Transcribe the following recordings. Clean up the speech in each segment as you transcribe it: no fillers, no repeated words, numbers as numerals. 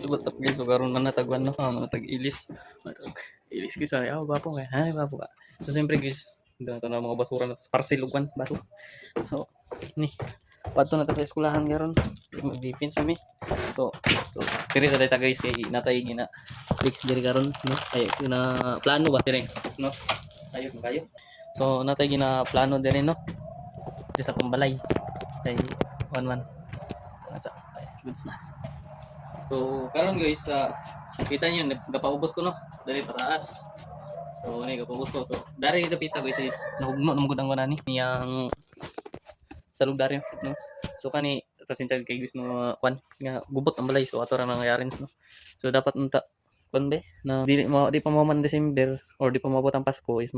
So what's up guys, so karon na natagwan no, natag ilis. Natag ilis guys, ay gwapo kay, ha gwapo ka. So siyempre guys, dito na mga basura na sa parcel ug baso. So ni padto na ta sa eskwelahan karon. Mag-defense kami. So diri sa data guys kay natay gina fix diri karon no. Ay na plano ba diri no. Kayo. So natay gina plano diri no. Diri sa pambalay. Kay 1-1. Nasa ay goods na. So, karon guys, kita niyo nagapaubos ko no, dali pataas. So, ni gapaubos ko. So, dari dapita guys is nahugno na magud ang nani niyang sa lugar yun, no. So kani pasensya kay guys no kwan nga gubot ang balay so ato ra nangyari no. So dapat unta kwan be na di pa mo man December or di pa mabot ang Pasko is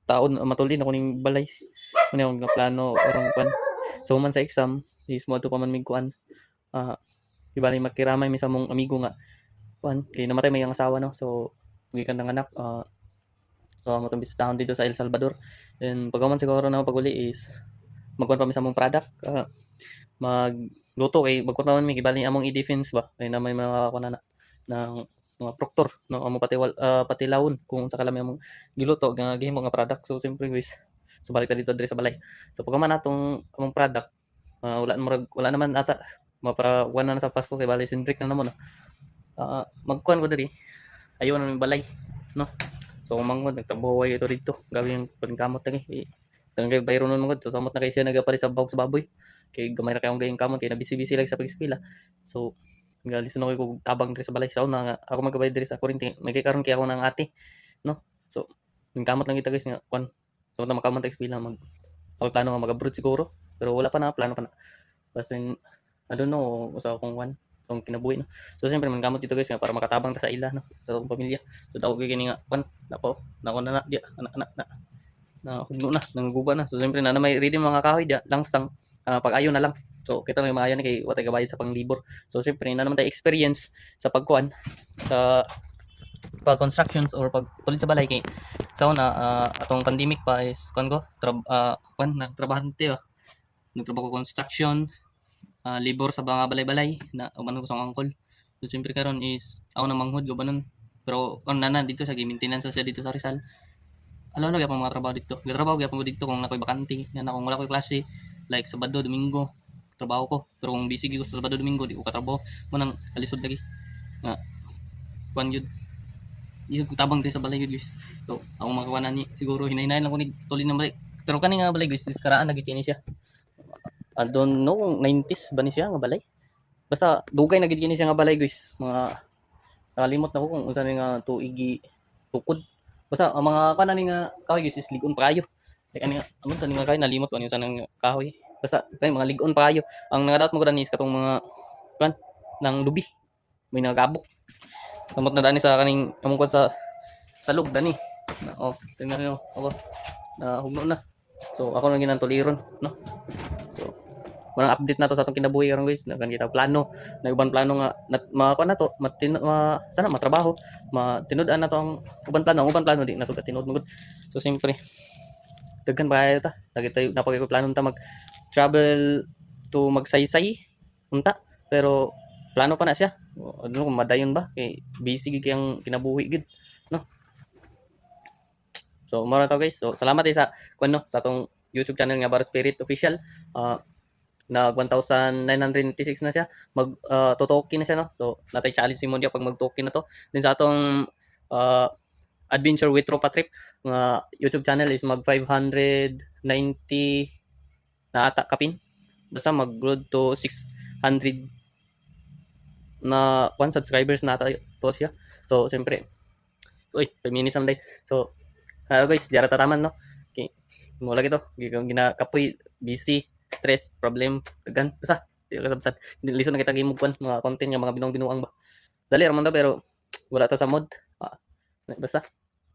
taon matuli na kuning balay. Kuno yung plano orong kwan. So man sa exam is mo ato pa man mig kuan. Di bali makiramay mi sa mong amigo nga kuan kay namatay may ang asawa no. So gikan ng anak so mo tong bisitahon dito sa El Salvador. Then pagkaman siguro na paguli is magkuan pa mi sa mong product magluto kay magkuan pa man mi gibali among i-defense ba kay na may mga kuan na ng mga proctor no amo patilawon kung sa kalami among giluto nga gihimo nga product. So simpre guys so balik ta dito diri sa balay. So pagkaman atong among product wala naman ata maparawan na sa Pasko kay bali sindrik na namo no. Magkuan ko diri ayon na balay no. So mangod nagtrabaho ito dito gawing pagkamot lagi kay bayro nun mangod so samot na kay siya nagapalit sa bawog sa baboy kay gamay ra kay akong gayong kamot kay nabisi-bisi lang sa pag-eskwela. So galis na ko tabang diri sa balay sa una nga ako magkabayad diri sa kuryente may kay karon kay ako nang ate no. So kamot lang kita guys nga kuan so na makamot sa eskwela plano nga mag-abroad siguro pero wala pa na plano pa na basta I don't know usa akong kuan tong kinabuhi no. So siyempre man kamot dito guys nga para makatabang ta sa ila no sa akong pamilya. So daw kini nga kuan nako na dia anak na hugno na nanguguba na. So siyempre na may ready mga kahoy dia langsang pag-ayo na lang. So kita lang maayan kay watay kabayad sa panglibor. So siyempre na naman tay experience sa pagkuan sa pag constructions or pag tulid sa balay kay sa una atong pandemic pa is kuan ko nagtrabahante nagtrabaho ko construction libor sa mga balay-balay na umano ko sa angkol. So siyempre karon is ako na manghud gabanon pero on na dito sa maintenance siya dito sa Rizal. Ano lagi mga trabaho dito. Trabaho gyapon ko dito kung nakoy bakante, yan kung wala koy klase like Sabado, Domingo trabaho ko. Pero kung busy gyud sa Sabado, Domingo di ko katrabaho mo nang kalisod lagi. Nga kuan gyud. Isog tabang din sa balay gyud guys. So ako makawanan ni siguro hinay-hinay lang ko ni tuloy na balay. Pero kani nga balay guys, karaan lagi kini siya. I don't know kung 90s ba ni siya nga balay. Basta dugay na gid kini siya nga balay guys. Mga nakalimot na ko kung unsa ni nga tuigi tukod. Basta ang mga kanan nga kahoy guys is ligon pa kayo. Like ani nga amon sa nga kahoy nalimot ko ani sa nang kahoy. Basta kay mga ligon pa kayo. Ang nangadawat mo gani is katong mga kan nang lubi. May nagabok. Samot na dani sa kaning among kwan sa lug dani. Tingnan niyo ako. Na hugno na. So ako na ginantuliron no. So walang update na to sa atong kinabuhi karon guys. Nakan kita plano, na uban plano nga makakuan na to, sana matrabaho, matinud-an na to ang uban plano di na to katinud mo. So siyempre daghan pa kayo ta. Lagi tayo napagay ko plano ta mag travel to magsaysay unta pero plano pa na siya. Ano kung madayon ba kay busy gid kayang kinabuhi gid no. So mara to guys. So salamat sa kuno sa atong YouTube channel nga Bar Spirit Official. Nag 1,996 na siya. Mag totoki na siya no. So natay challenge si Mondia pag mag-token na to. Din sa atong Adventure with Tropa Trip nga YouTube channel is mag 590 na ata kapin. Basta mag road to 600 na 1 subscribers na ata to siya. So siyempre 5 minutes ang day. So guys, diara tataman no. Okay. Mula gito, ginakapoy busy stress, problem, dagan, basta di ka sabtan. Listen na kita gimog kwan mga content nga mga binuang ba. Dali ra man daw pero wala ta sa mod. Basta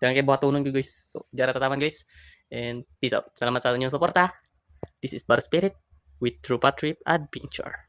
kaya kay buhatonon gyud guys. So, diara tataman guys. And peace out. Salamat sa inyong suporta. This is Bar Spirit with True Trip Adventure.